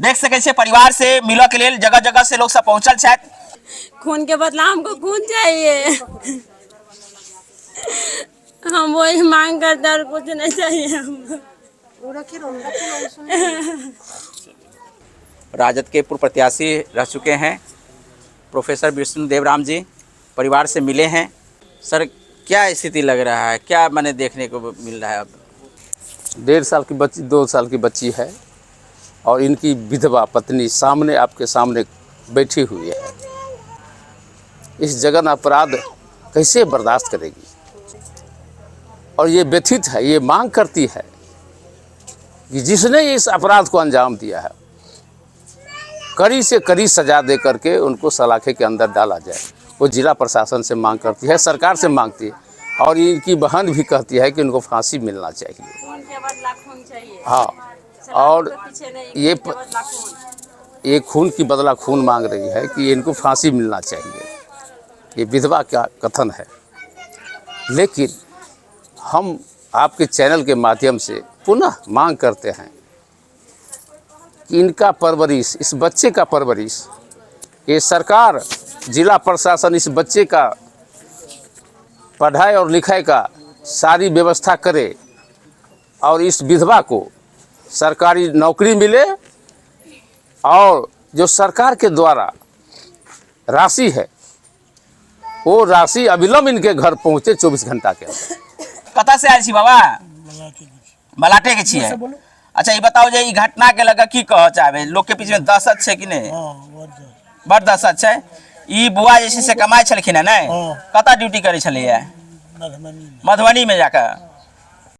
देख सके छे परिवार से मिलो के लिए जगह जगह से लोग सब पहुंचल छथि। खून के बदला हमको खून चाहिए। हम वही मांग करते और कुछ नहीं चाहिए हमको। राजद के पूर्व प्रत्याशी रह चुके हैं प्रोफेसर विष्णु देवराम जी, परिवार से मिले हैं। सर क्या स्थिति लग रहा है, क्या मैंने देखने को मिल रहा है? अब 1.5 साल की बच्ची, 2 साल की बच्ची है और इनकी विधवा पत्नी सामने आपके सामने बैठी हुई है। इस जघन्य अपराध कैसे बर्दाश्त करेगी? और ये व्यथित है, ये मांग करती है कि जिसने इस अपराध को अंजाम दिया है कड़ी से कड़ी सजा दे करके उनको सलाखे के अंदर डाला जाए। वो जिला प्रशासन से मांग करती है, सरकार से मांगती है और इनकी बहन भी कहती है कि उनको फांसी मिलना चाहिए। खून के बदला खून चाहिए। हाँ, और ये खून की बदला खून मांग रही है कि इनको फांसी मिलना चाहिए। ये विधवा का कथन है। लेकिन हम आपके चैनल के माध्यम से पुनः मांग करते हैं कि इनका परवरिश, इस बच्चे का परवरिश, ये सरकार, जिला प्रशासन इस बच्चे का पढ़ाई और लिखाई का सारी व्यवस्था करे और इस विधवा को सरकारी नौकरी मिले और जो सरकार के द्वारा राशि है वो राशि अविलंब इनके घर पहुँचे 24 घंटा के अंदर। कतऽ से आयल छी बाबा? मलाटे के छियै। अच्छा ये बताओ जे ई घटना के लगा की कह चाहबे? लोग के बीच में दहशत छै कि नहीं? बड़ दहशत छै। ई बुआ जे छै से कमाई छलखिन है, नहीं? कतऽ ड्यूटी करे छलैया? मधुबनी में जाकर।